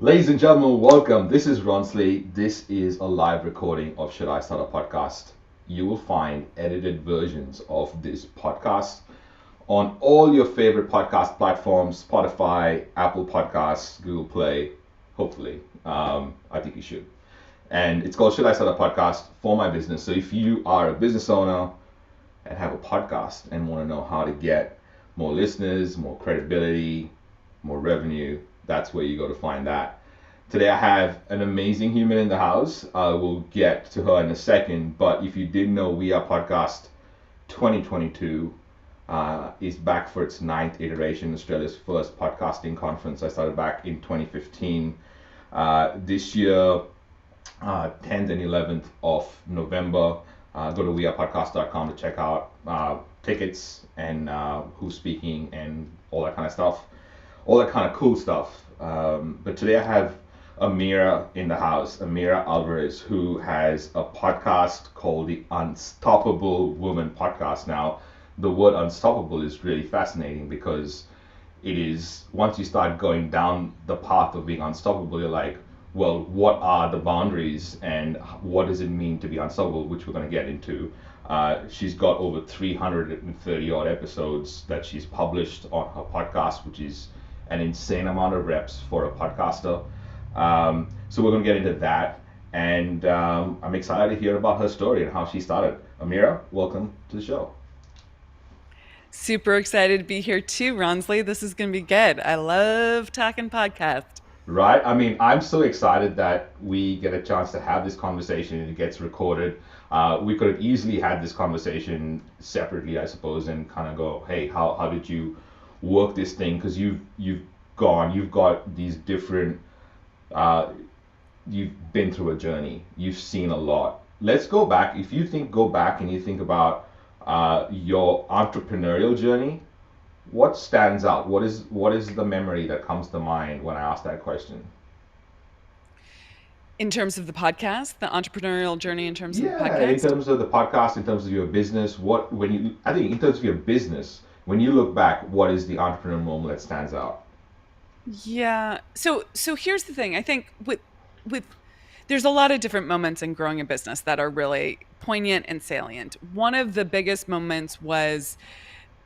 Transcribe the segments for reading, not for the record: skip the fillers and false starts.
Ladies and gentlemen, welcome. This is Ronsley. This is a live recording of Should I Start a Podcast? You will find edited versions of this podcast on all your favorite podcast platforms: Spotify, Apple Podcasts, Google Play. Hopefully, I think you should. And it's called Should I Start a Podcast for my business. So if you are a business owner and have a podcast and want to know how to get more listeners, more credibility, more revenue, that's where you go to find that. Today I have an amazing human in the house. I will get to her in a second, but if you didn't know, We Are Podcast 2022 is back for its ninth iteration, Australia's first podcasting conference. I started back in 2015. This year, 10th and 11th of November. Go to wearepodcast.com to check out tickets and who's speaking and all that kind of stuff, all that kind of cool stuff. But today I have Amira in the house, Amira Alvarez, who has a podcast called the Unstoppable Woman Podcast. Now, the word unstoppable is really fascinating because it is, once you start going down the path of being unstoppable, you're like, well, what are the boundaries and what does it mean to be unstoppable, which we're going to get into. She's got over 330 odd episodes that she's published on her podcast, which is an insane amount of reps for a podcaster. So we're going to get into that. And I'm excited to hear about her story and how she started. Amira, welcome to the show. Super excited to be here too, Ronsley. This is going to be good. I love talking podcast. Right? I mean, I'm so excited that we get a chance to have this conversation and it gets recorded. We could have easily had this conversation separately, I suppose, and kind of go, hey, how did you work this thing? Because you've got these different, uh, you've been through a journey, you've seen a lot. Let's go back. If you go back and you think about your entrepreneurial journey, what stands out? What is the memory that comes to mind when I ask that question? In terms of the podcast, the entrepreneurial journey in terms of the Yeah, in podcast. terms of the podcast, in terms of your business, what when you I think in terms of your business, when you look back, what is the entrepreneur moment that stands out? Yeah. So here's the thing. I think with there's a lot of different moments in growing a business that are really poignant and salient. One of the biggest moments was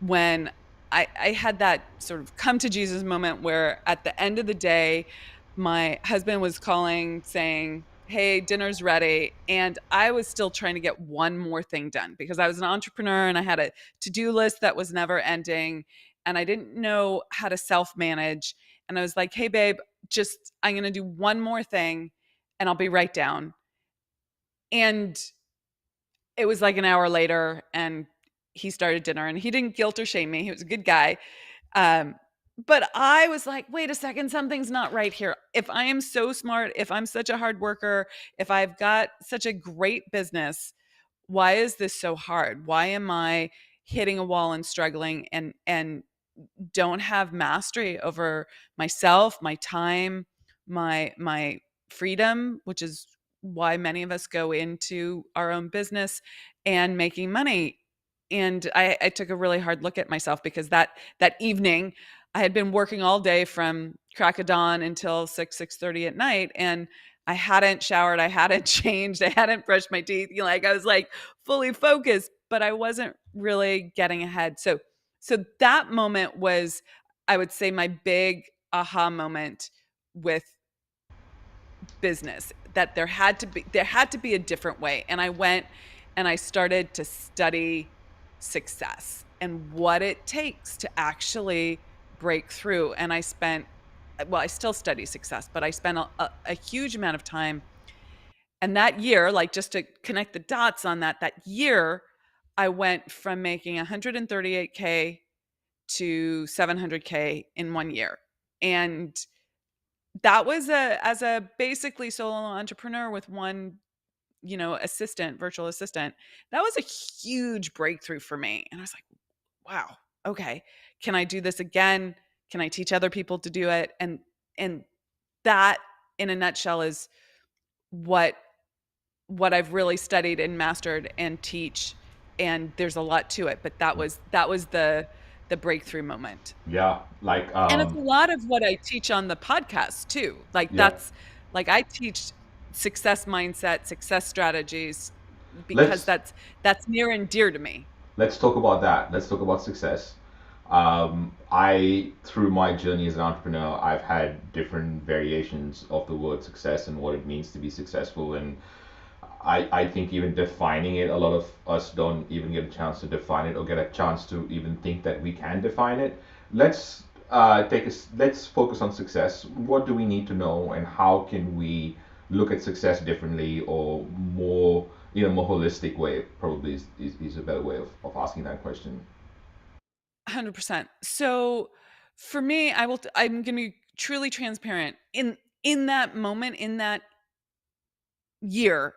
when I had that sort of come to Jesus moment where at the end of the day, my husband was calling saying, "Hey, dinner's ready." And I was still trying to get one more thing done because I was an entrepreneur and I had a to do list that was never ending. And I didn't know how to self manage. And I was like, "Hey, babe, just I'm going to do one more thing and I'll be right down." And it was like an hour later and he started dinner and he didn't guilt or shame me. He was a good guy. Um, but I was like, wait a second, something's not right here. If I am so smart, if I'm such a hard worker, if I've got such a great business, why is this so hard? Why am I hitting a wall and struggling and don't have mastery over myself, my time, my freedom, which is why many of us go into our own business and making money. And I took a really hard look at myself because that evening I had been working all day from crack of dawn until 6:30 at night, and I hadn't showered, I hadn't changed, I hadn't brushed my teeth. Like I was like fully focused, but I wasn't really getting ahead. So that moment was, I would say, my big aha moment with business, that there had to be a different way. And I went and I started to study success and what it takes to actually break through. And I spent, well, I still study success, but I spent a huge amount of time. And that year, like just to connect the dots on that year, I went from making 138K to 700K in 1 year. And that was as a basically solo entrepreneur with one, assistant, virtual assistant. That was a huge breakthrough for me. And I was like, wow, okay. Can I do this again? Can I teach other people to do it? And that in a nutshell is what what I've really studied and mastered and teach. And there's a lot to it, but that was the breakthrough moment. Yeah, like And it's a lot of what I teach on the podcast too. Like yeah. that's like I teach success mindset, success strategies because Let's that's near and dear to me. let's talk about that. Let's talk about success. I, through my journey as an entrepreneur, I've had different variations of the word success and what it means to be successful. And I think even defining it, a lot of us don't even get a chance to define it or get a chance to even think that we can define it. Let's focus on success. What do we need to know, and how can we look at success differently or more in a more holistic way? Probably is a better way of asking that question. 100%. So for me, I'm going to be truly transparent. In that moment, in that year,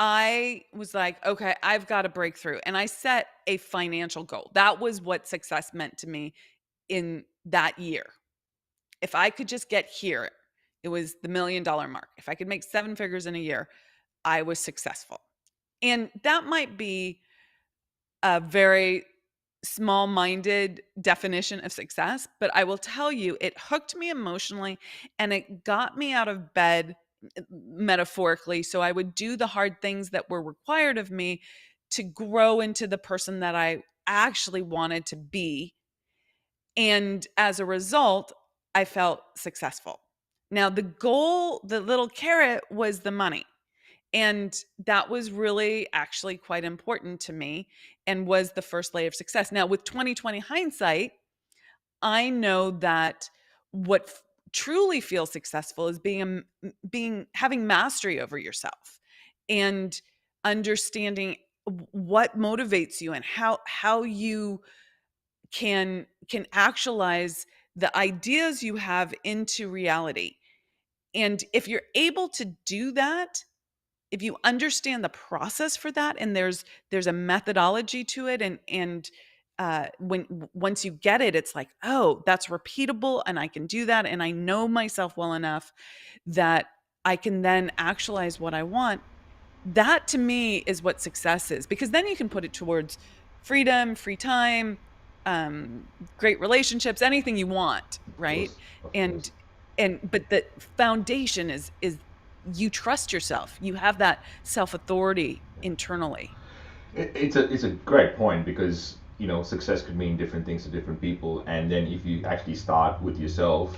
I was like, okay, I've got to break through. And I set a financial goal. That was what success meant to me in that year. If I could just get here, it was the $1 million mark. If I could make seven figures in a year, I was successful. And that might be a very small minded definition of success, but I will tell you, it hooked me emotionally and it got me out of bed metaphorically. So I would do the hard things that were required of me to grow into the person that I actually wanted to be. And as a result, I felt successful. Now, the goal, the little carrot was the money. And that was really actually quite important to me and was the first layer of success. Now, with 2020 hindsight, I know that what truly feels successful is being having mastery over yourself and understanding what motivates you and how you can actualize the ideas you have into reality. And if you're able to do that, if you understand the process for that, and there's a methodology to it, and when once you get it, it's like, oh, that's repeatable and I can do that, and I know myself well enough that I can then actualize what I want. That to me is what success is, because then you can put it towards freedom, free time, um, great relationships, anything you want, Of right? course, of And course. but the foundation is you trust yourself. You have that self-authority internally. It's a great point because success could mean different things to different people, and then if you actually start with yourself,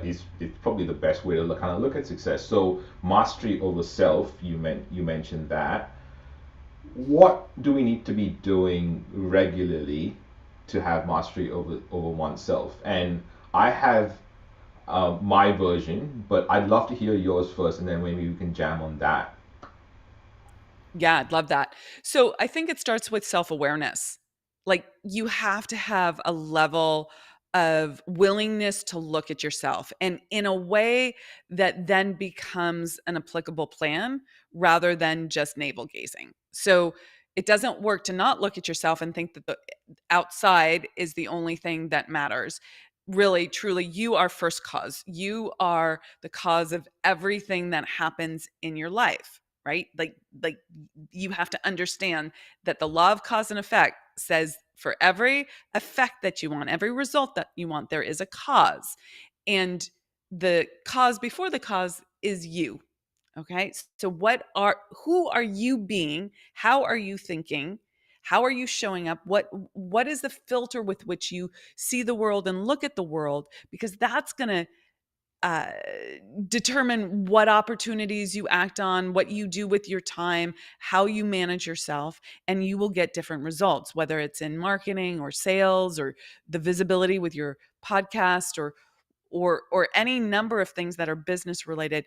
is it's probably the best way to kind of look at success. So mastery over self, you mentioned that. What do we need to be doing regularly to have mastery over oneself? And I have my version, but I'd love to hear yours first, and then maybe we can jam on that. Yeah, I'd love that. So I think it starts with self awareness. Like you have to have a level of willingness to look at yourself and in a way that then becomes an applicable plan rather than just navel gazing. So it doesn't work to not look at yourself and think that the outside is the only thing that matters. Really, truly, you are first cause. You are the cause of everything that happens in your life, right? Like you have to understand that the law of cause and effect says for every effect that you want, every result that you want, there is a cause. And the cause before the cause is you. Okay? So who are you being? How are you thinking? How are you showing up? What is the filter with which you see the world and look at the world? Because that's going to uh, determine what opportunities you act on, what you do with your time, how you manage yourself, and you will get different results, whether it's in marketing or sales or the visibility with your podcast or any number of things that are business related.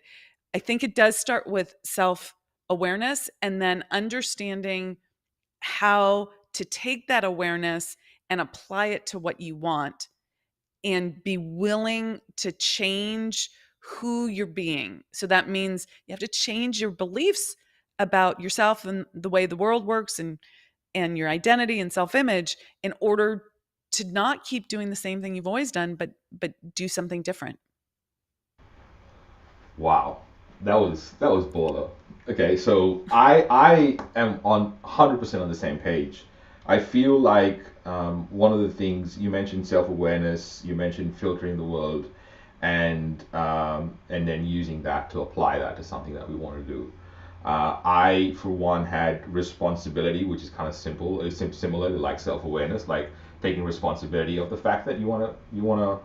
I think it does start with self awareness and then understanding how to take that awareness and apply it to what you want and be willing to change who you're being. So that means you have to change your beliefs about yourself and the way the world works and your identity and self-image in order to not keep doing the same thing you've always done but do something different. Wow, that was baller. Okay, so I am on 100% on the same page. I feel like one of the things you mentioned, self-awareness, you mentioned filtering the world, and then using that to apply that to something that we want to do. I, for one, had responsibility, which is kind of simple. It's similar to like self-awareness, like taking responsibility of the fact that you wanna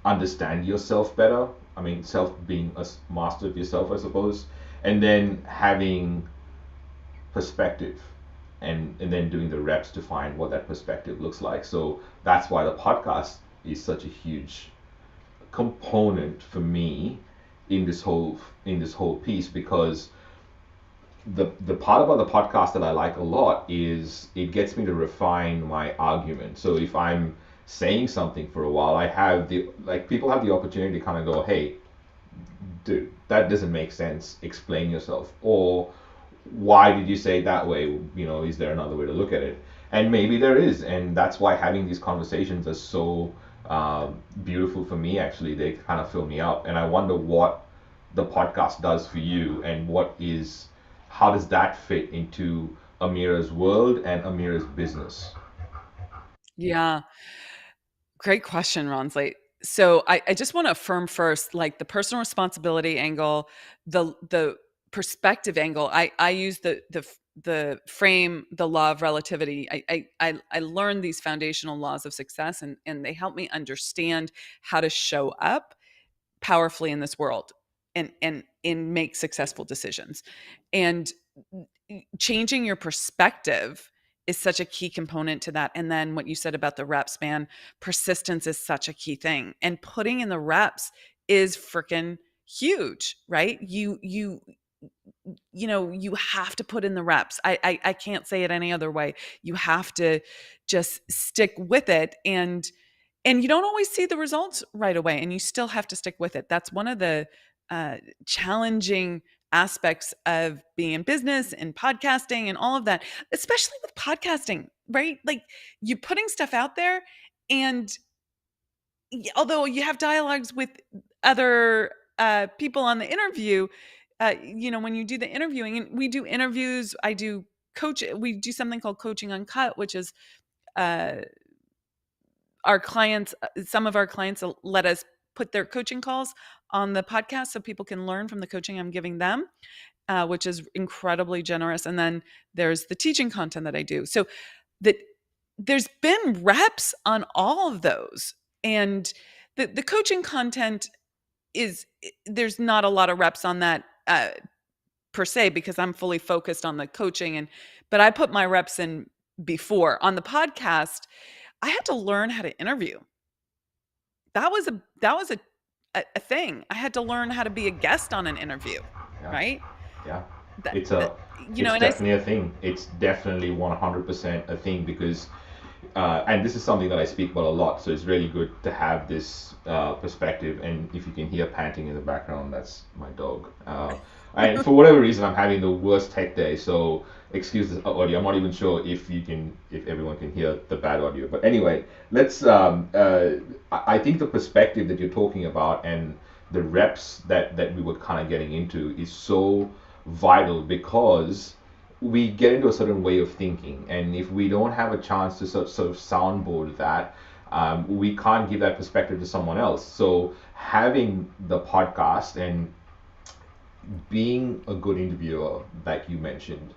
understand yourself better. I mean, self being a master of yourself, I suppose, and then having perspective, and then doing the reps to find what that perspective looks like. So that's why the podcast is such a huge component for me in this whole piece, because the part about the podcast that I like a lot is it gets me to refine my argument. So if I'm saying something for a while, I have the like people have the opportunity to kind of go, hey, dude, that doesn't make sense. Explain yourself. Or why did you say it that way? Is there another way to look at it? And maybe there is. And that's why having these conversations are so beautiful for me, actually. They kind of fill me up. And I wonder what the podcast does for you, and how does that fit into Amira's world and Amira's business? Yeah. Great question, Ronsley. So I just want to affirm first, like the personal responsibility angle, the perspective angle. I use the frame, the law of relativity. I learned these foundational laws of success, and they help me understand how to show up powerfully in this world and make successful decisions. And changing your perspective is such a key component to that. And then what you said about the reps, man, persistence is such a key thing. And putting in the reps is freaking huge, right? You have to put in the reps. I can't say it any other way. You have to just stick with it, and you don't always see the results right away, and you still have to stick with it. That's one of the challenging aspects of being in business and podcasting and all of that, especially with podcasting, right? Like you putting stuff out there, and although you have dialogues with other people on the interview, when you do the interviewing, and we do interviews, I do coach, we do something called Coaching Uncut, which is uh, our clients, some of our clients let us put their coaching calls on the podcast so people can learn from the coaching I'm giving them, which is incredibly generous. And then there's the teaching content that I do. So that there's been reps on all of those. And the coaching content is, there's not a lot of reps on that per se, because I'm fully focused on the coaching, but I put my reps in before. On the podcast, I had to learn how to interview. That was a thing. I had to learn how to be a guest on an interview, Yeah. right? Yeah. That, It's that a it's and I definitely a thing. It's definitely 100% a thing, because and this is something that I speak about a lot. So it's really good to have this perspective. And if you can hear panting in the background, that's my dog. And for whatever reason, I'm having the worst tech day. So excuse the audio. I'm not even sure if everyone can hear the bad audio. But anyway, let's. I think the perspective that you're talking about and the reps that we were kind of getting into is so vital, because we get into a certain way of thinking, and if we don't have a chance to sort of soundboard that, we can't give that perspective to someone else. So having the podcast and being a good interviewer, like you mentioned,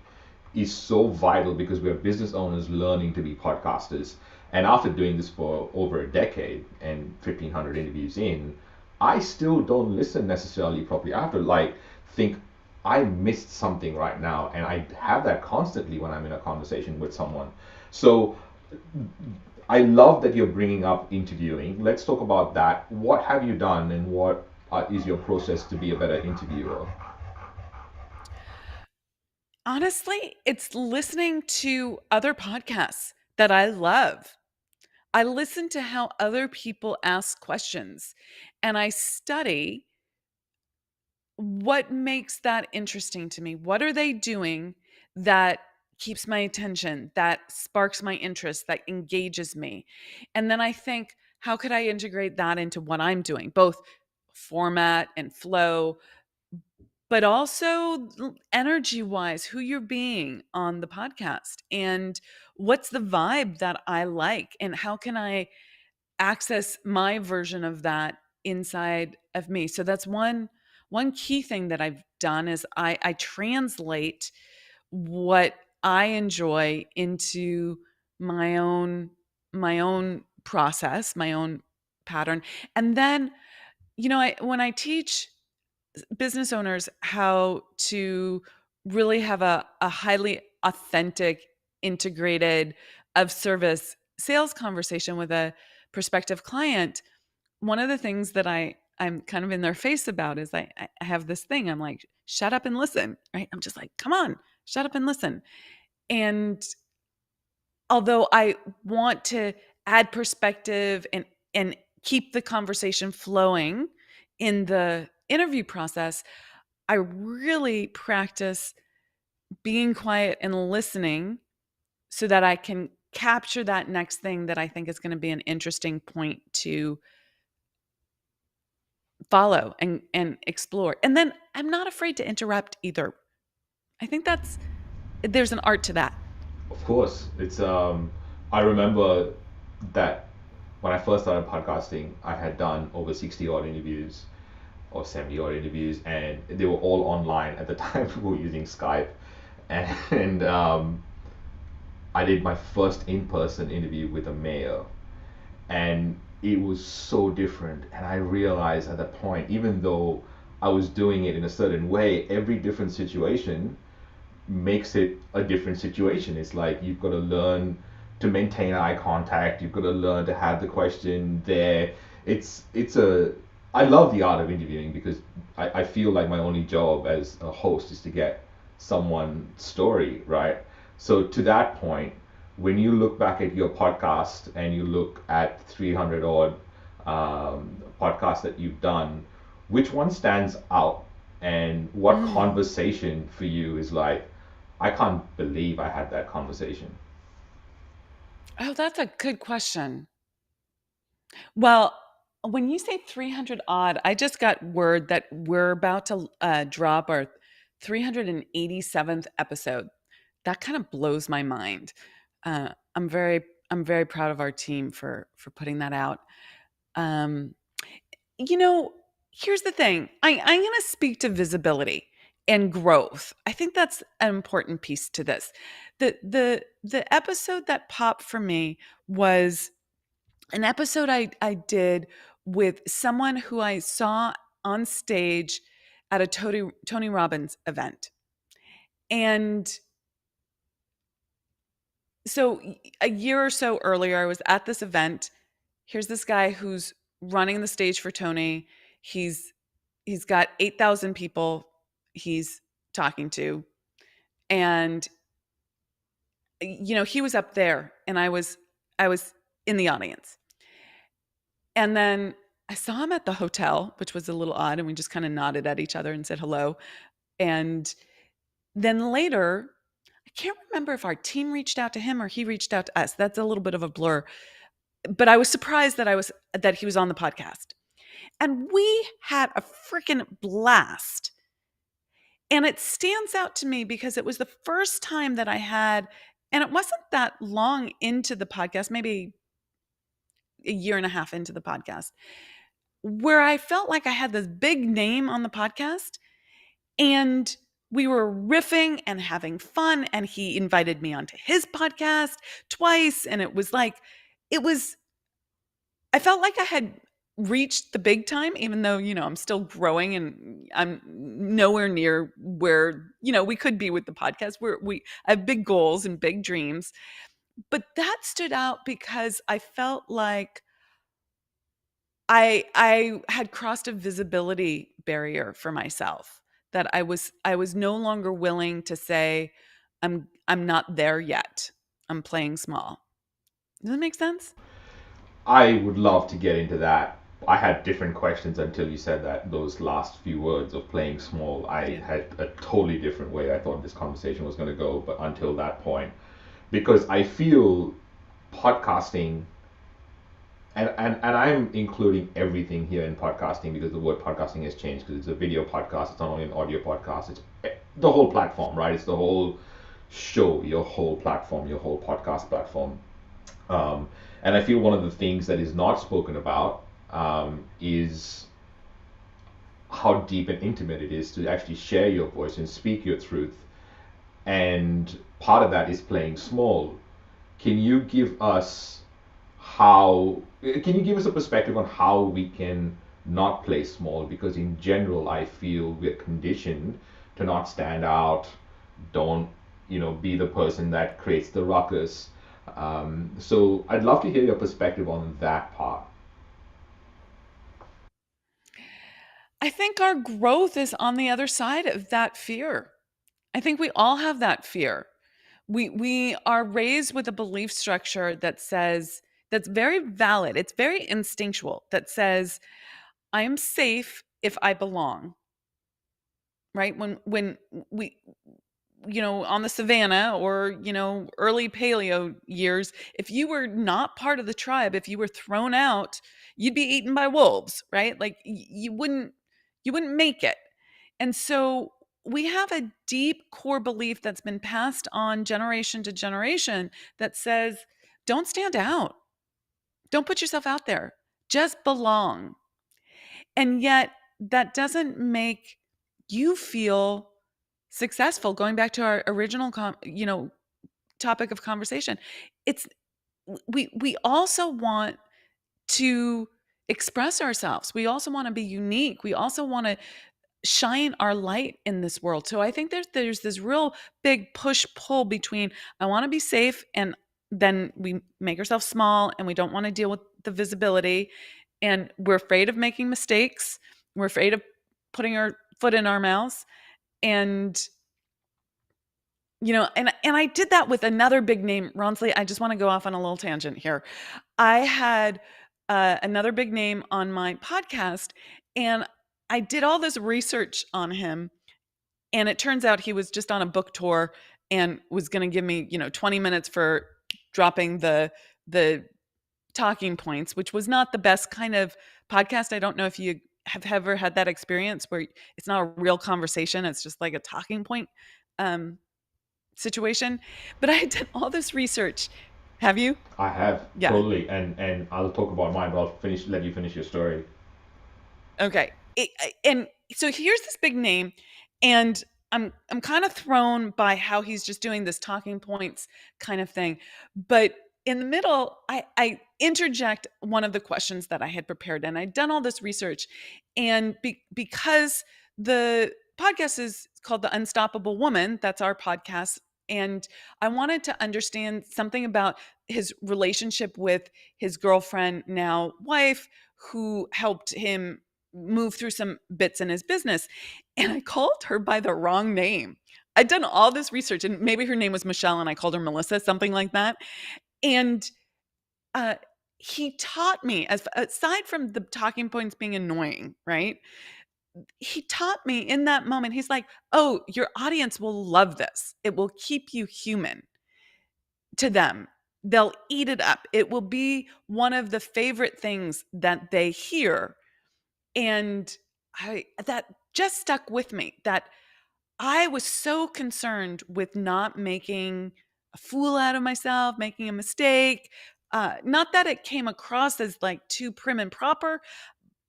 is so vital, because we are business owners learning to be podcasters. And after doing this for over a decade and 1,500 interviews in, I still don't listen necessarily properly. I have to like think I missed something right now, and I have that constantly when I'm in a conversation with someone. So I love that you're bringing up interviewing. Let's talk about that. What have you done, and what is your process to be a better interviewer? honestly, it's listening to other podcasts that I love. I listen to how other people ask questions, and I study what makes that interesting to me. What are they doing that keeps my attention, that sparks my interest, that engages me? And then I think, how could I integrate that into what I'm doing, both format and flow, but also energy wise, who you're being on the podcast and what's the vibe that I like, and how can I access my version of that inside of me. So that's one key thing that I've done is I translate what I enjoy into my own my own process, my own pattern. And then, when I teach business owners how to really have a highly authentic, integrated of service sales conversation with a prospective client, one of the things that I'm kind of in their face about is I have this thing. I'm like, shut up and listen, right? I'm just like, come on, shut up and listen. And although I want to add perspective and keep the conversation flowing in the interview process, I really practice being quiet and listening so that I can capture that next thing that I think is going to be an interesting point to follow and explore. And then I'm not afraid to interrupt either. I think there's an art to that. Of course, it's I remember that when I first started podcasting, I had done over 60 odd interviews or 70 odd interviews, and they were all online at the time. We were using Skype, and I did my first in-person interview with a mayor, and it was so different. And I realized at that point, even though I was doing it in a certain way, every different situation makes it a different situation. It's like you've got to learn to maintain eye contact. You've got to learn to have the question there. It's a I love the art of interviewing because I feel like my only job as a host is to get someone's story right. So to that point, when you look back at your podcast and you look at 300 odd podcasts that you've done, which one stands out, and what Mm. conversation for you is like, I can't believe I had that conversation? Oh, that's a good question. Well, when you say 300 odd, I just got word that we're about to drop our 387th episode. That kind of blows my mind. I'm very proud of our team for putting that out. Um, you know, Here's the thing. I'm going to speak to visibility and growth. I think that's an important piece to this. The episode that popped for me was an episode I did with someone who I saw on stage at a Tony Robbins event. And so a year or so earlier, I was at this event. Here's this guy who's running the stage for Tony. He's he's got 8,000 people he's talking to, and he was up there and I was in the audience. And then I saw him at the hotel, which was a little odd, and we just kind of nodded at each other and said hello. And then later, I can't remember if our team reached out to him or he reached out to us. That's a little bit of a blur. But I was surprised that he was on the podcast. And we had a freaking blast. And it stands out to me because it was the first time that I had, and it wasn't that long into the podcast, maybe a year and a half into the podcast, where I felt like I had this big name on the podcast and we were riffing and having fun. And he invited me onto his podcast twice. And it was, I felt like I had reached the big time, even though, I'm still growing and I'm nowhere near where, we could be with the podcast. I have big goals and big dreams. But that stood out because I felt like I had crossed a visibility barrier for myself, that I was no longer willing to say I'm not there yet. I'm playing small. Does that make sense? I would love to get into that. I had different questions until you said that those last few words of playing small. I Yeah. had a totally different way I thought this conversation was going to go, but until that point, because I feel podcasting, and I'm including everything here in podcasting because the word podcasting has changed because it's a video podcast. It's not only an audio podcast. It's the whole platform, right? It's the whole show, your whole platform, your whole podcast platform. Um, and I feel one of the things that is not spoken about is how deep and intimate it is to actually share your voice and speak your truth. And part of that is playing small. Can you give us can you give us a perspective on how we can not play small? Because in general, I feel we're conditioned to not stand out, don't, be the person that creates the ruckus. So I'd love to hear your perspective on that part. I think our growth is on the other side of that fear. I think we all have that fear. We are raised with a belief structure that says that's very valid. It's very instinctual that says I am safe if I belong. Right? When we on the savannah or, early paleo years, if you were not part of the tribe, if you were thrown out, you'd be eaten by wolves, right? Like you wouldn't make it. And so we have a deep core belief that's been passed on generation to generation that says, don't stand out. Don't put yourself out there. Just belong. And yet that doesn't make you feel successful. Going back to our original topic of conversation. It's we also want to express ourselves. We also want to be unique. We also want to shine our light in this world. So I think there's this real big push pull between I want to be safe and then we make ourselves small and we don't want to deal with the visibility and we're afraid of making mistakes. We're afraid of putting our foot in our mouths and and I did that with another big name, Ronsley. I just want to go off on a little tangent here. I had another big name on my podcast, and I did all this research on him, and it turns out he was just on a book tour and was going to give me, 20 minutes for dropping the talking points, which was not the best kind of podcast. I don't know if you have ever had that experience where it's not a real conversation; it's just like a talking point. Situation, but I had done all this research. Have you? I have Yeah. totally, and I'll talk about mine, but let you finish your story. Okay. And so here's this big name, and I'm kind of thrown by how he's just doing this talking points kind of thing. But in the middle, I interject one of the questions that I had prepared, and I'd done all this research, and because the podcast is called The Unstoppable Woman, that's our podcast, and I wanted to understand something about his relationship with his girlfriend, now wife, who helped him move through some bits in his business. And I called her by the wrong name. I'd done all this research, and maybe her name was Michelle, and I called her Melissa, something like that. And uh, he taught me, as aside from the talking points being annoying, right? He taught me in that moment. He's like, "Oh, your audience will love this. It will keep you human to them. They'll eat it up. It will be one of the favorite things that they hear." And that just stuck with me, that I was so concerned with not making a fool out of myself, making a mistake. Not that it came across as like too prim and proper,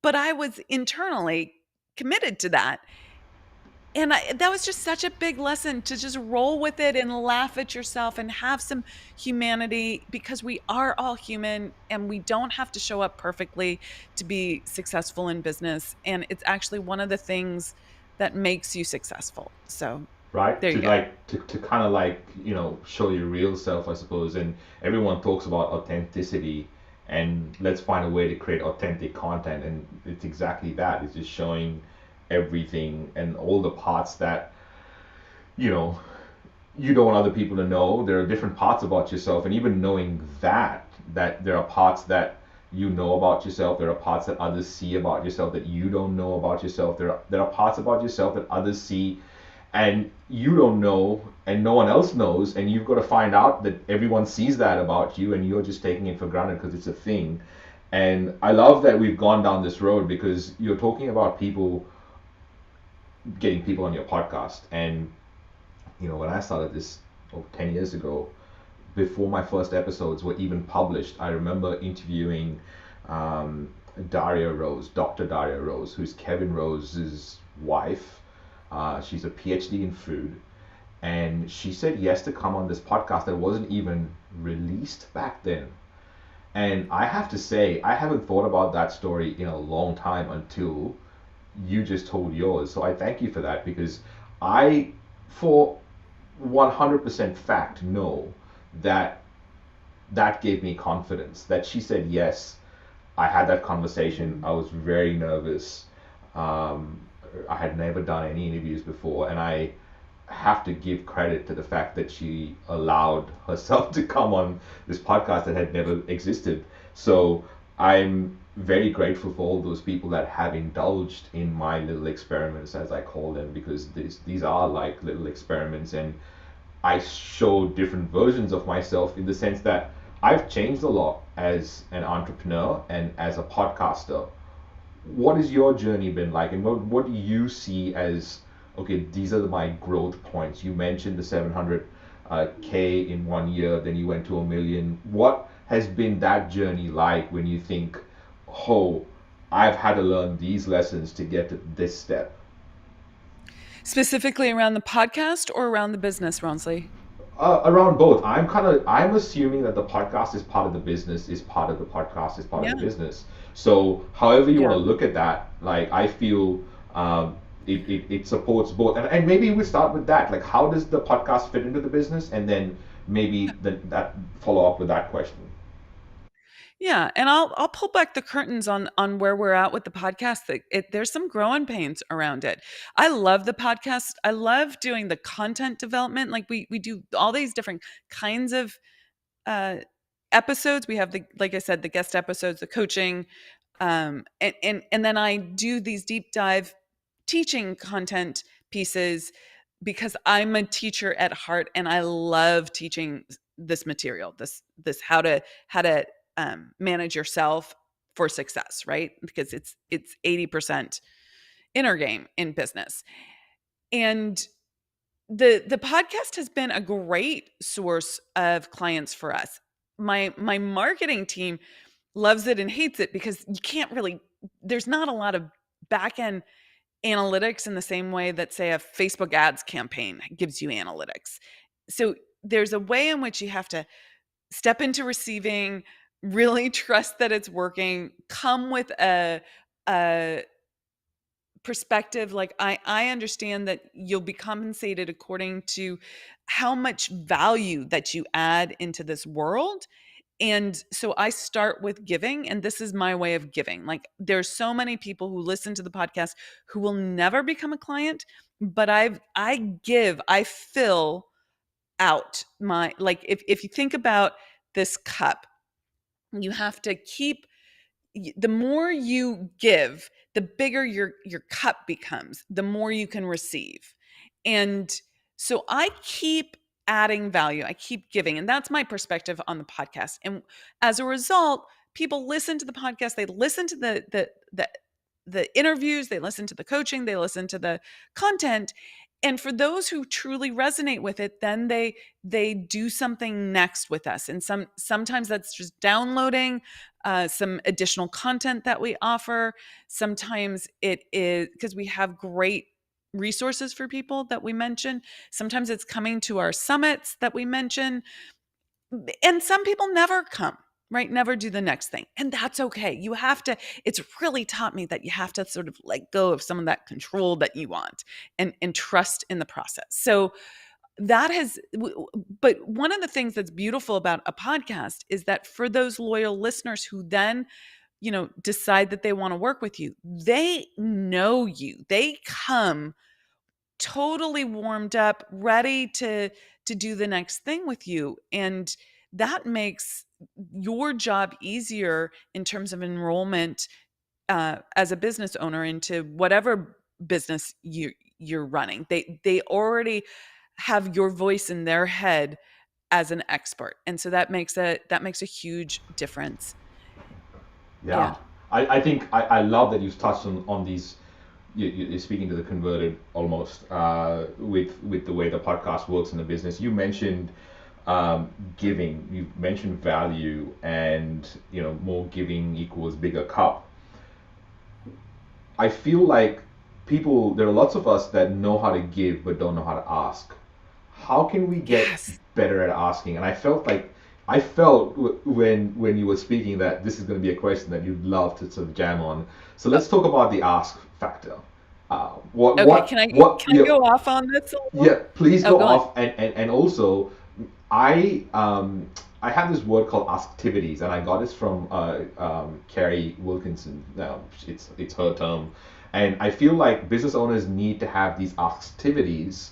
but I was internally committed to that. And that was just such a big lesson to just roll with it and laugh at yourself and have some humanity, because we are all human and we don't have to show up perfectly to be successful in business. And it's actually one of the things that makes you successful. So Right, there you go. to kind of like, show your real self, I suppose. And everyone talks about authenticity, and let's find a way to create authentic content, and it's exactly that. It's just showing everything and all the parts that you know you don't want other people to know. There are different parts about yourself, and even knowing that there are parts that you know about yourself, there are parts that others see about yourself that you don't know about yourself. There are parts about yourself that others see and you don't know, and no one else knows, and you've got to find out that everyone sees that about you and you're just taking it for granted because it's a thing. And I love that we've gone down this road because you're talking about people, getting people on your podcast. And, when I started this 10 years ago, before my first episodes were even published, I remember interviewing um, Daria Rose, Dr. Daria Rose, who's Kevin Rose's wife. She's a PhD in food. And she said yes to come on this podcast that wasn't even released back then. And I have to say, I haven't thought about that story in a long time until you just told yours. So I thank you for that because I, for 100% fact, know that that gave me confidence. That she said yes. I had that conversation. I was very nervous. Um, I had never done any interviews before, and I have to give credit to the fact that she allowed herself to come on this podcast that had never existed. So I'm very grateful for all those people that have indulged in my little experiments, as I call them, because these are like little experiments, and I show different versions of myself in the sense that I've changed a lot as an entrepreneur and as a podcaster. What has your journey been like, and what do you see as, okay, these are my growth points? You mentioned the 700 k in 1 year, then you went to a million. What has been that journey like when you think, oh, I've had to learn these lessons to get to this step? Specifically around the podcast or around the business, Ronsley? Around both. I'm assuming that the podcast is part of the business, is part of the podcast, is part of the Yeah. business. So however you want Yeah. to look at that, like I feel it supports both. And maybe we start with that. Like how does the podcast fit into the business? And then maybe that follow up with that question. Yeah, and I'll pull back the curtains on where we're at with the podcast. There's some growing pains around it. I love the podcast. I love doing the content development. Like we do all these different kinds of uh, episodes. We have the, like I said, the guest episodes, the coaching, and then I do these deep dive teaching content pieces because I'm a teacher at heart and I love teaching this material, this how to manage yourself for success, right? Because it's 80% inner game in business. And the podcast has been a great source of clients for us. My marketing team loves it and hates it because you can't really, there's not a lot of back end analytics in the same way that, say, a Facebook ads campaign gives you analytics. So there's a way in which you have to step into receiving, really trust that it's working, come with a perspective like I understand that you'll be compensated according to how much value that you add into this world. And so I start with giving, and this is my way of giving. Like there's so many people who listen to the podcast who will never become a client, but I fill out my, like if you think about this cup, you have to keep, the more you give, the bigger your cup becomes, the more you can receive. And so I keep adding value, I keep giving, and that's my perspective on the podcast. And as a result, people listen to the podcast, they listen to the interviews, they listen to the coaching, they listen to the content. And for those who truly resonate with it, then they do something next with us. And sometimes that's just downloading some additional content that we offer. Sometimes it is because we have great resources for people that we mention. Sometimes it's coming to our summits that we mention. And some people never come, right? Never do the next thing. And that's okay. You have to, it's really taught me that you have to sort of let go of some of that control that you want and trust in the process. So that has, but one of the things that's beautiful about a podcast is that for those loyal listeners who then, decide that they want to work with you, they know you, they come totally warmed up, ready to do the next thing with you. And that makes your job easier in terms of enrollment as a business owner into whatever business you're running. They already have your voice in their head as an expert, and so that makes a huge difference. Yeah, Yeah. I think I love that you've touched on these. You're speaking to the converted almost with the way the podcast works in the business. You mentioned giving. You mentioned value, and more giving equals bigger cup. I feel like people. There are lots of us that know how to give but don't know how to ask. How can we get Yes. better at asking? And I felt when you were speaking that this is going to be a question that you'd love to sort of jam on. So Uh, let's talk about the ask factor. What Okay, what what? can I Yeah, go off on this a yeah. little? Please Oh, go go on. off, and also I have this word called activities, and I got this from Carrie Wilkinson. It's her term, and I feel like business owners need to have these activities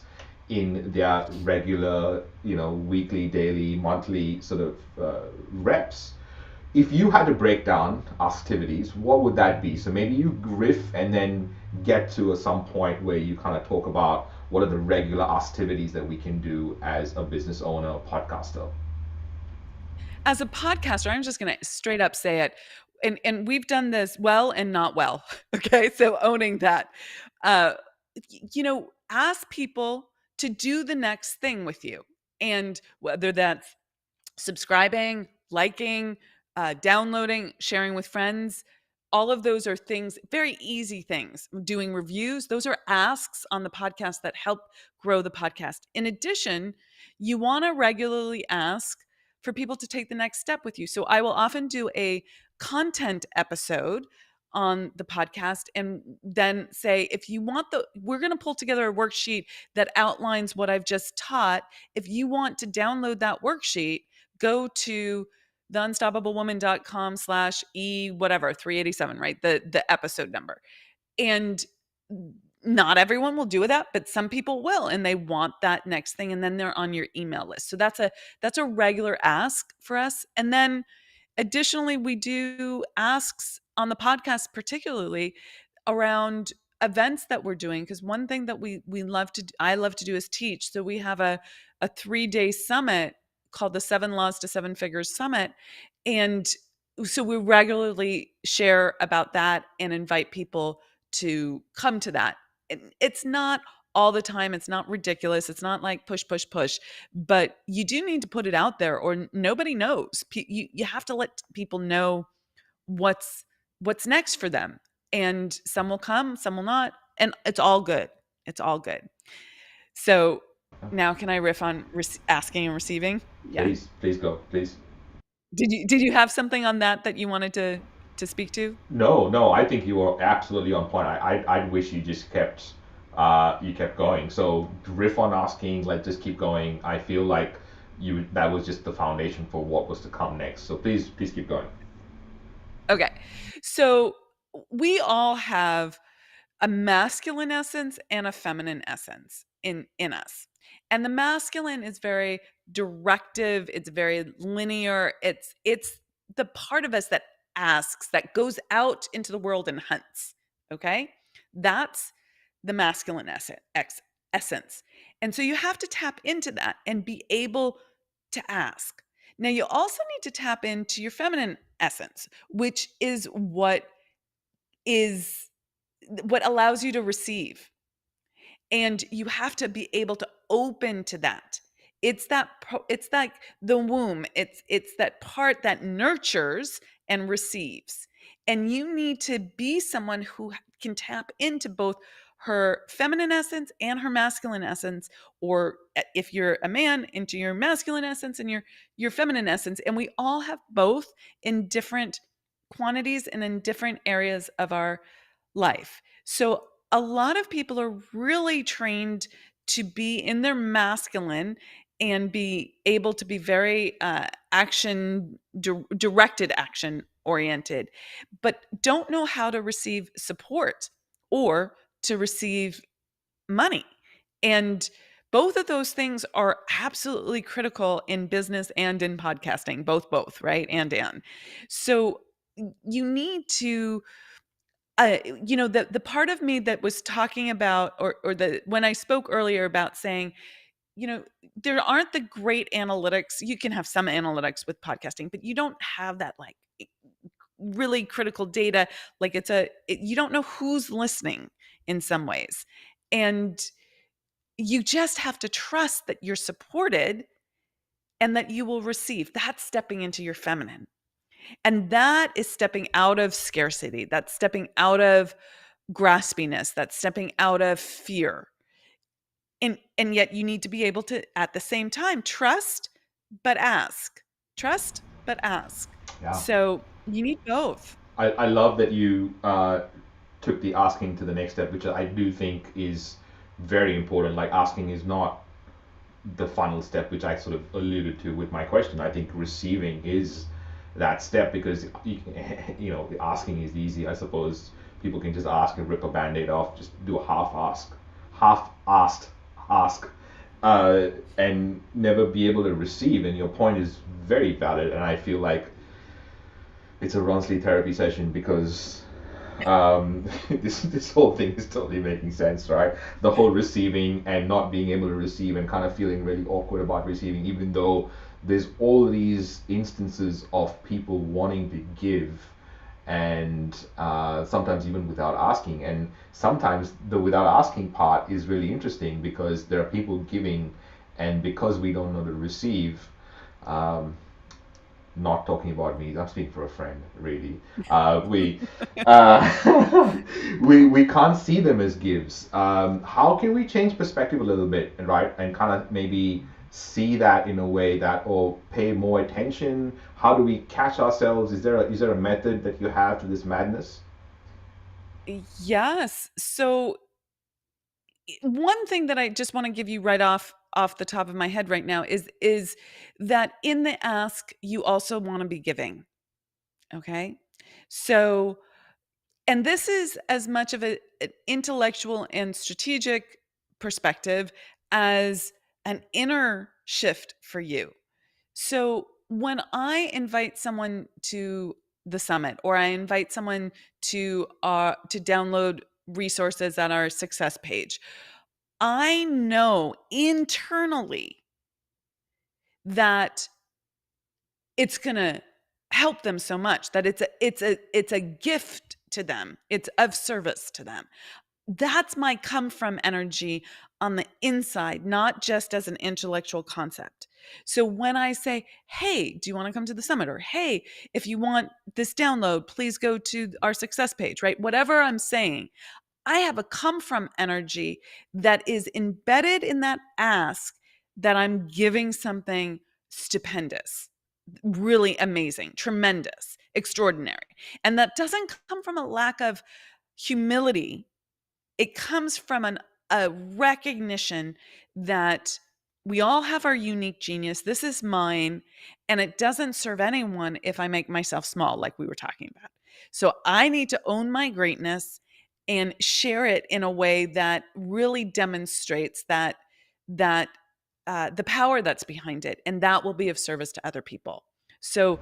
in their regular, weekly, daily, monthly sort of reps. If you had to break down activities, what would that be? So maybe you riff and then get to some point where you kind of talk about what are the regular activities that we can do as a business owner or podcaster. As a podcaster, I'm just going to straight up say it. And we've done this well and not well. Okay? So owning that. Uh ask people to do the next thing with you. And whether that's subscribing, liking, downloading, sharing with friends. All of those are things, very easy things. Doing reviews, those are asks on the podcast that help grow the podcast. In addition, you want to regularly ask for people to take the next step with you. So I will often do a content episode on the podcast and then say, if you want we're going to pull together a worksheet that outlines what I've just taught. If you want to download that worksheet, go to theunstoppablewoman.com/e whatever 387, right? The episode number. And not everyone will do that, but some people will, and they want that next thing, and then they're on your email list. So that's a regular ask for us. And then additionally, we do asks on the podcast, particularly around events that we're doing. Because one thing that I love to do is teach. So we have a 3-day summit called the Seven Laws to Seven Figures Summit, and so we regularly share about that and invite people to come to that. It's not all the time. It's not ridiculous. It's not like push, push, push, but you do need to put it out there or nobody knows. You have to let people know what's what's next for them. And some will come, some will not, and it's all good. It's all good. So now can I riff on asking and receiving? Yeah. Please go, please. Did you have something on that you wanted to speak to? No, no, I think you were absolutely on point. I wish you just kept going. So riff on asking, like just keep going. I feel like that was just the foundation for what was to come next. So please keep going. Okay. So we all have a masculine essence and a feminine essence in us. And the masculine is very directive, it's very linear. It's the part of us that asks, that goes out into the world and hunts. Okay? That's the masculine essence. And so you have to tap into that and be able to ask. Now you also need to tap into your feminine essence, which is what allows you to receive. And you have to be able to open to that. It's like the womb. It's that part that nurtures and receives. And you need to be someone who can tap into both her feminine essence and her masculine essence, or if you're a man, into your masculine essence and your feminine essence. And we all have both in different quantities and in different areas of our life. So a lot of people are really trained to be in their masculine and be able to be very directed action oriented, but don't know how to receive support or to receive money. And both of those things are absolutely critical in business and in podcasting, both, right? And. So you need to the part of me that was talking about, or the when I spoke earlier about saying, you know, there aren't the great analytics. You can have some analytics with podcasting, but you don't have that like really critical data. Like you don't know who's listening in some ways. And you just have to trust that you're supported and that you will receive. That's stepping into your feminine. And that is stepping out of scarcity. That's stepping out of graspiness. That's stepping out of fear. And yet you need to be able to, at the same time, trust but ask. Trust but ask. Yeah. So you need both. I love that you took the asking to the next step, which I do think is very important. Like asking is not the final step, which I sort of alluded to with my question. I think receiving is that step because asking is easy. I suppose people can just ask and rip a band-aid off, just do a half-asked ask, and never be able to receive. And your point is very valid, and I feel like it's a Ronsley therapy session because this whole thing is totally making sense, right? The whole receiving and not being able to receive and kind of feeling really awkward about receiving, even though there's all these instances of people wanting to give, and sometimes even without asking. And sometimes the without asking part is really interesting because there are people giving, and because we don't know to receive. Um, Not talking about me. I'm speaking for a friend, really. Uh, we can't see them as gifts. How can we change perspective a little bit, right? And kind of maybe see that in a way that, or pay more attention. How do we catch ourselves? Is there a method that you have to this madness? Yes. So one thing that I just want to give you right off the top of my head right now is that in the ask you also want to be giving. Okay? So, and this is as much of an intellectual and strategic perspective as an inner shift for you. So when I invite someone to the summit, or I invite someone to download resources on our success page, I know internally that it's going to help them so much, that it's a gift to them. It's of service to them. That's my come from energy on the inside, not just as an intellectual concept. So when I say, hey, do you want to come to the summit? Or hey, if you want this download, please go to our success page, right? Whatever I'm saying, I have a come from energy that is embedded in that ask, that I'm giving something stupendous, really amazing, tremendous, extraordinary. And that doesn't come from a lack of humility. It comes from a recognition that we all have our unique genius. This is mine, and it doesn't serve anyone if I make myself small, like we were talking about. So I need to own my greatness and share it in a way that really demonstrates that the power that's behind it, and that will be of service to other people. So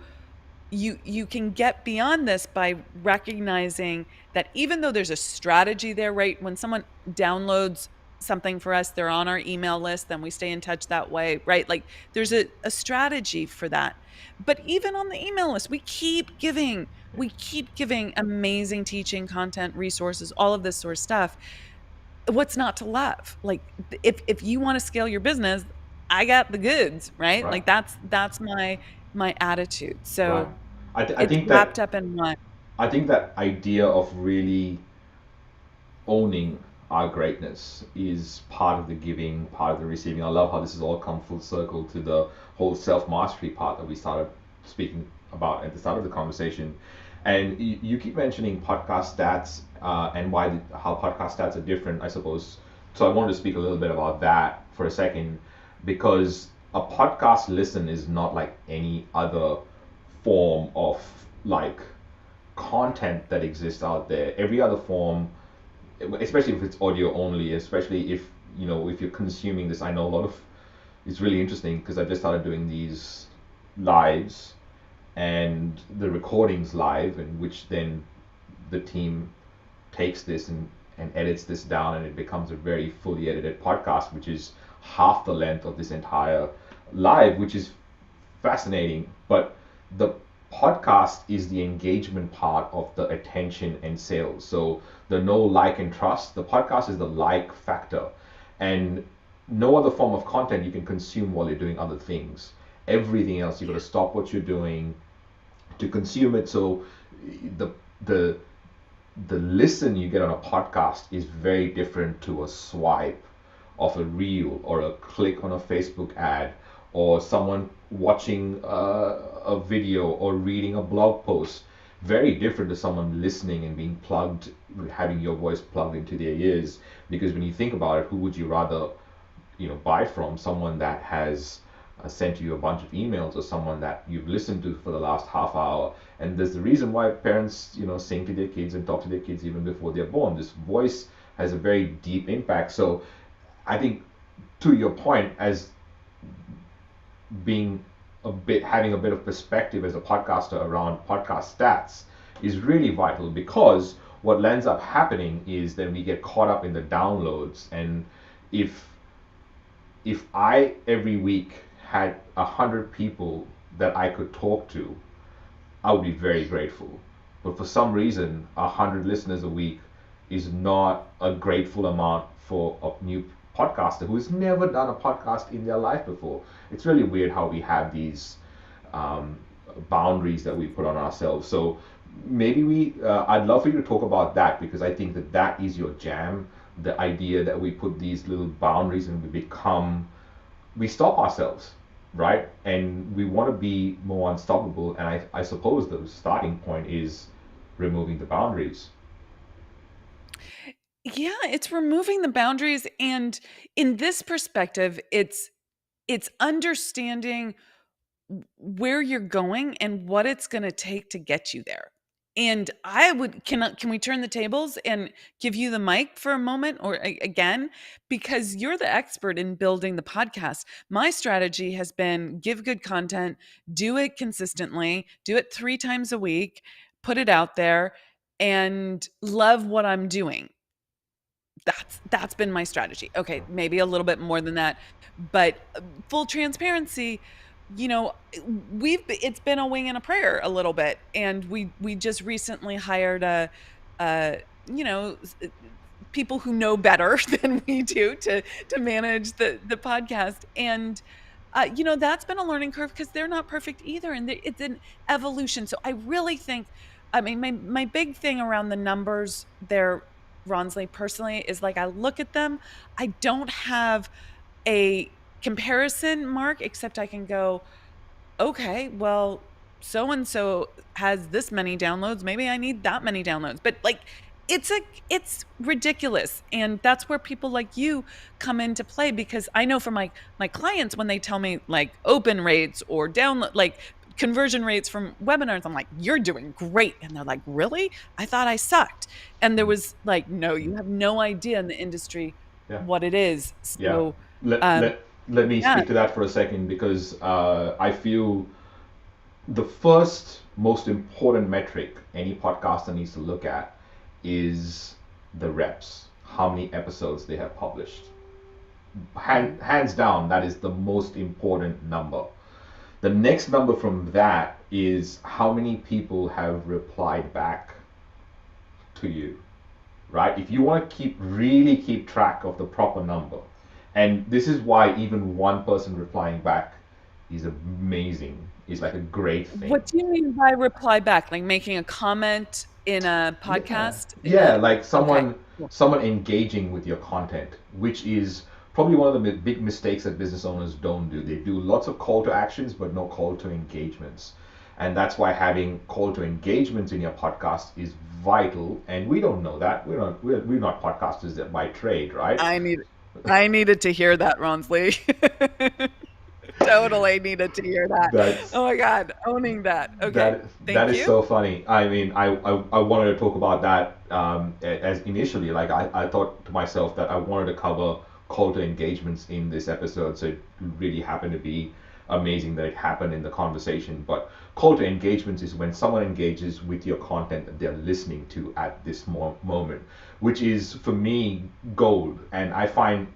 you can get beyond this by recognizing that even though there's a strategy there, right? When someone downloads something for us, they're on our email list, then we stay in touch that way, right? Like there's a strategy for that. But even on the email list, we keep giving amazing teaching content, resources, all of this sort of stuff. What's not to love? Like if you want to scale your business, I got the goods, right? Right. Like that's my attitude. Right. So I it's think that wrapped up in one. I think that idea of really owning our greatness is part of the giving, part of the receiving. I love how this has all come full circle to the whole self mastery part that we started speaking about at the start of the conversation. And you keep mentioning podcast stats and how podcast stats are different, I suppose. So I wanted to speak a little bit about that for a second because a podcast listen is not like any other form of like content that exists out there. Every other form, especially if it's audio only, especially if you're consuming this. I know a lot of it's really interesting because I just started doing these lives and the recordings live, in which then the team takes this and edits this down, and it becomes a very fully edited podcast, which is half the length of this entire live, which is fascinating. But the podcast is the engagement part of the attention and sales. So the know, like, and trust. The podcast is the like factor, and no other form of content you can consume while you're doing other things. Everything else, you got to stop what you're doing to consume it. So the the the listen you get on a podcast is very different to a swipe of a reel or a click on a Facebook ad or someone watching a video or reading a blog post. Very different to someone listening and being plugged, having your voice plugged into their ears. Because when you think about it, who would you rather buy from? Someone that has sent you a bunch of emails, or someone that you've listened to for the last half hour. And there's the reason why parents sing to their kids and talk to their kids even before they're born. This voice has a very deep impact. So I think, to your point, as being having a bit of perspective as a podcaster around podcast stats is really vital, because what ends up happening is that we get caught up in the downloads. And if I every week had 100 people that I could talk to, I would be very grateful. But for some reason, 100 listeners a week is not a grateful amount for a new podcaster who's never done a podcast in their life before. It's really weird how we have these um, boundaries that we put on ourselves. So maybe I'd love for you to talk about that, because I think that that is your jam. The idea that we put these little boundaries and we stop ourselves, right? And we want to be more unstoppable. And I suppose the starting point is removing the boundaries. Yeah, it's removing the boundaries, and in this perspective, it's understanding where you're going and what it's going to take to get you there. And I would can we turn the tables and give you the mic for a moment, or again, because you're the expert in building the podcast. My strategy has been give good content, do it consistently, do it 3 times a week, put it out there, and love what I'm doing. That's been my strategy. Okay, maybe a little bit more than that, but full transparency, you know, it's been a wing and a prayer a little bit, and we just recently hired a you know people who know better than we do to manage the podcast, and that's been a learning curve because they're not perfect either, and it's an evolution. So I really think, I mean, my big thing around the numbers there, Ronsley, personally, is like I look at them, I don't have a comparison mark, except I can go, okay, well, so and so has this many downloads, maybe I need that many downloads. But like it's ridiculous, and that's where people like you come into play, because I know for my clients, when they tell me like open rates or download, like conversion rates from webinars, I'm like, you're doing great, and they're like, really? I thought I sucked. And there was like, no, you have no idea in the industry Yeah. what it is. Yeah. So Let, let, let me yeah. speak to that for a second, because I feel the first most important metric any podcaster needs to look at is the reps, how many episodes they have published. Mhm. Hands down, that is the most important number. The next number from that is how many people have replied back to you, right? If you want to really keep track of the proper number, and this is why even one person replying back is amazing, is like a great thing. What do you mean by reply back? Like making a comment in a Yeah, podcast? yeah, like Okay. Cool. someone engaging with your content, which is probably one of the big mistakes that business owners don't do. They do lots of call to actions, but no call to engagements. And that's why having call to engagements in your podcast is vital. And we don't know that. We're not podcasters by trade, right? I need I needed to hear that, Ronsley. Totally needed to hear that. That's Oh my God, owning that. Okay. that Thank is you. so funny. I mean, I wanted to talk about that as initially. Like I thought to myself that I wanted to cover call to engagements in this episode, so it really happened to be amazing that it happened in the conversation. But call to engagements is when someone engages with your content that they're listening to at this moment, which is for me gold. And I find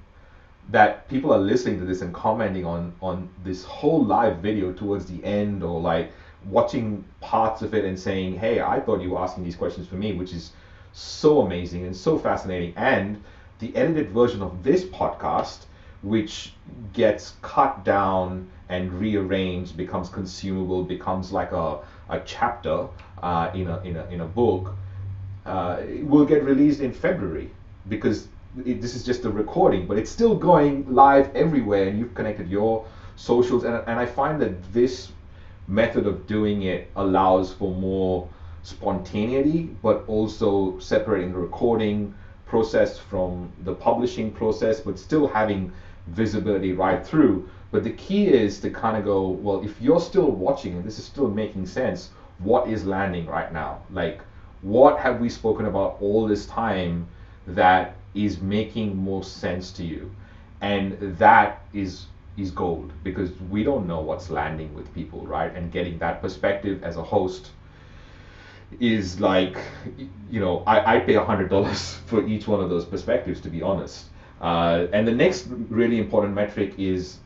that people are listening to this and commenting on this whole live video towards the end, or like watching parts of it and saying, hey, I thought you were asking these questions for me, which is so amazing and so fascinating. And the edited version of this podcast, which gets cut down and rearranged, becomes consumable, becomes like a chapter in a book, will get released in February because this is just a recording, but it's still going live everywhere, and you've connected your socials, and I find that this method of doing it allows for more spontaneity, but also separating the recording process from the publishing process, but still having visibility right through. But the key is to kind of go, well, if you're still watching and this is still making sense, what is landing right now? Like, what have we spoken about all this time that is making most sense to you? And that is gold, because we don't know what's landing with people, right? And getting that perspective as a host is like, I pay $100 for each one of those perspectives, to be honest. And the next really important metric is,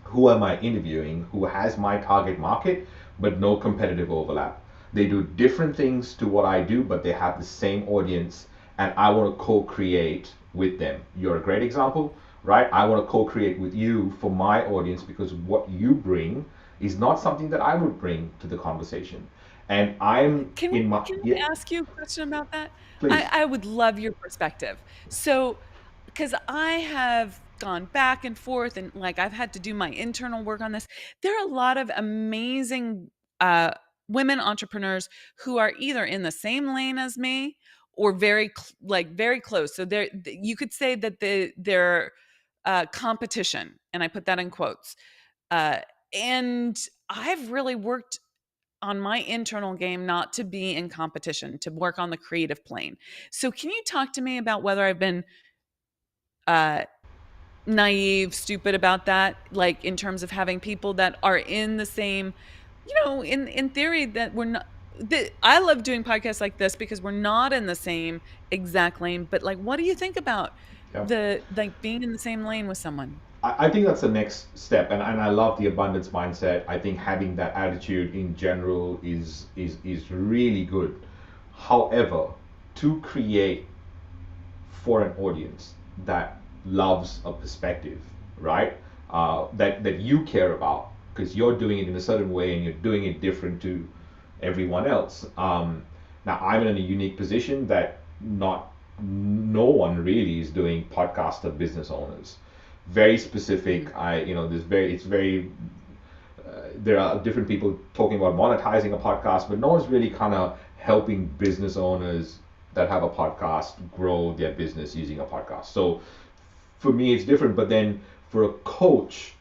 who am I interviewing who has my target market but no competitive overlap? They do different things to what I do, but they have the same audience, and I want to co-create with them. You're a great example, right? I want to co-create with you for my audience, because what you bring is not something that I would bring to the conversation. And I'm Can in my, can yeah, I ask you a question about that? please. I would love your perspective. So, because I have gone back and forth and like I've had to do my internal work on this. There are a lot of amazing uh, women entrepreneurs who are either in the same lane as me or very close. So you could say that they're competition, and I put that in quotes. Uh, and I've really worked on my internal game not to be in competition, to work on the creative plane. So can you talk to me about whether I've been uh, naive, stupid about that, like in terms of having people that are in the same, in theory that we're not. I love doing podcasts like this because we're not in the same exact lane. But like, what do you think about Yeah. the like being in the same lane with someone? I think that's the next step, and I love the abundance mindset. I think having that attitude in general is really good. However, to create for an audience that loves a perspective, right? That you care about, because you're doing it in a certain way and you're doing it different to everyone else. Now I'm in a unique position that not no one really is doing podcaster business owners. Very Mhm. specific. There's very it's very there are different people talking about monetizing a podcast, but no one's really kind of helping business owners that have a podcast grow their business using a podcast. So for me, it's different. But then for a coach,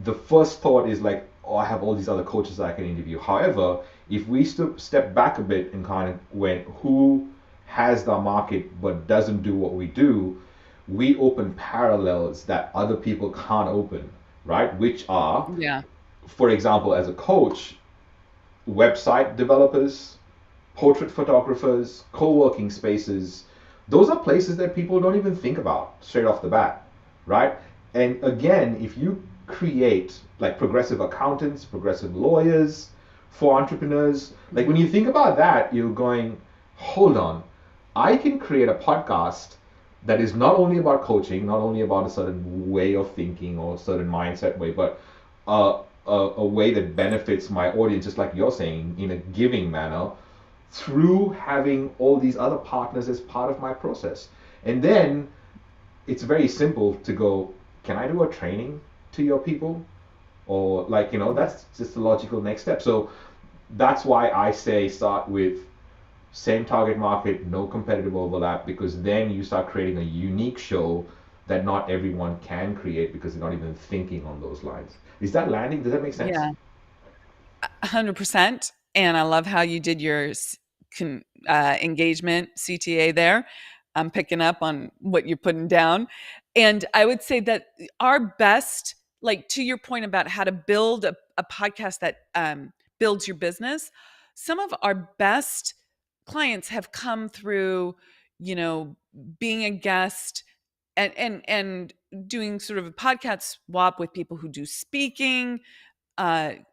the first thought is like, oh, I have all these other coaches that I can interview. However, if we step back a bit and kind of went, who has the market but doesn't do what we do, we open parallels that other people can't open, right? Which are, Yeah. for example, as a coach, website developers, portrait photographers, co-working spaces. Those are places that people don't even think about straight off the bat, right? And again, if you create like progressive accountants, progressive lawyers for entrepreneurs, like Mhm. when you think about that, you're going, hold on, I can create a podcast that is not only about coaching, not only about a certain way of thinking or a certain mindset way, but a way that benefits my audience, just like you're saying, in a giving manner, through having all these other partners as part of my process. And then it's very simple to go, can I do a training to your people? Or, like, Mhm. that's just the logical next step. So that's why I say start with same target market, no competitive overlap, because then you start creating a unique show that not everyone can create because they're not even thinking on those lines. Is that landing? Does that make sense? Yeah. 100%. And I love how you did your engagement CTA there. I'm picking up on what you're putting down. And I would say that our best, like to your point about how to build a podcast that builds your business, some of our best clients have come through, you know, being a guest and doing sort of a podcast swap with people who do speaking,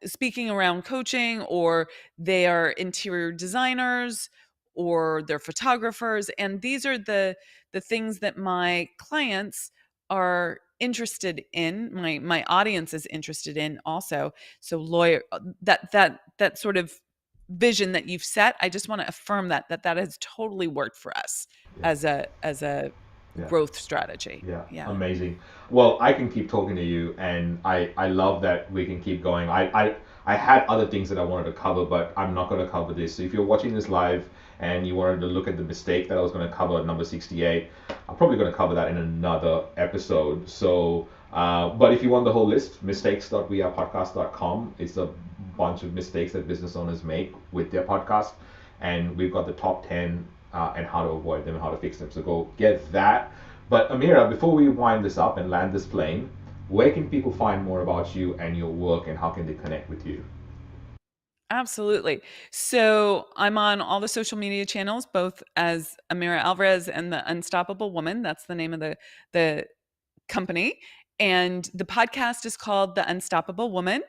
speaking around coaching, or they are interior designers, or they're photographers, and these are the things that my clients are interested in, my audience is interested in also. So lawyer, that sort of vision that you've set, I just want to affirm that has totally worked for us Yeah. as a Yeah. growth strategy. Yeah, Yeah. amazing. Well, I can keep talking to you, and I love that we can keep going. I had other things that I wanted to cover, but I'm not going to cover this. So if you're watching this live and you wanted to look at the mistake that I was going to cover at number 68, I'm probably going to cover that in another episode. So, but if you want the whole list, mistakes.wearepodcast.com. It's a bunch of mistakes that business owners make with their podcast, and we've got the top 10 and how to avoid them and how to fix them. So go get that. But Amira, before we wind this up and land this plane, where can people find more about you and your work, and how can they connect with you? Absolutely. So I'm on all the social media channels, both as Amira Alvarez and the Unstoppable Woman. That's the name of the company. And the podcast is called The Unstoppable Woman.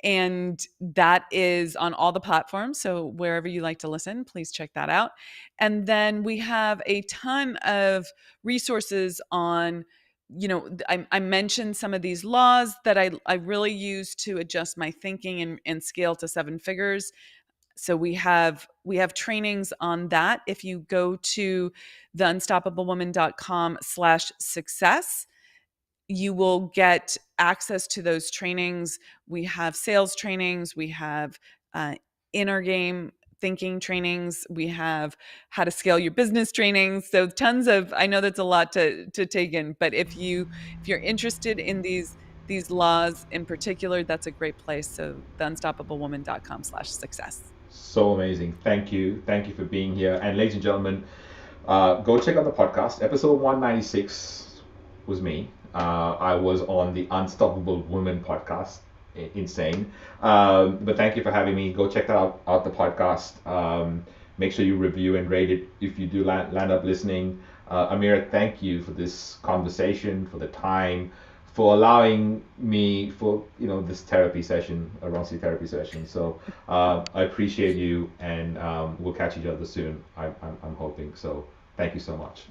And that is on all the platforms. So wherever you like to listen, please check that out. And then we have a ton of resources on, I mentioned some of these laws that I really use to adjust my thinking and scale to seven figures. So we have trainings on that. If you go to theunstoppablewoman.com/success, you will get access to those trainings. We have sales trainings, we have uh, inner game thinking trainings, we have how to scale your business trainings. So tons of, I know that's a lot to take in, but if you're interested in these laws in particular, that's a great place. So theunstoppablewoman.com/success. So amazing. Thank you. Thank you for being here. And ladies and gentlemen, go check out the podcast. Episode 196 was me. I was on the Unstoppable Women podcast. Insane. But thank you for having me. Go check that out the podcast. Make sure you review and rate it if you do land up listening. Amira, thank you for this conversation, for the time, for allowing me for this therapy session, a Ronsley therapy session. So I appreciate you, and we'll catch each other soon. I'm hoping so. Thank you so much.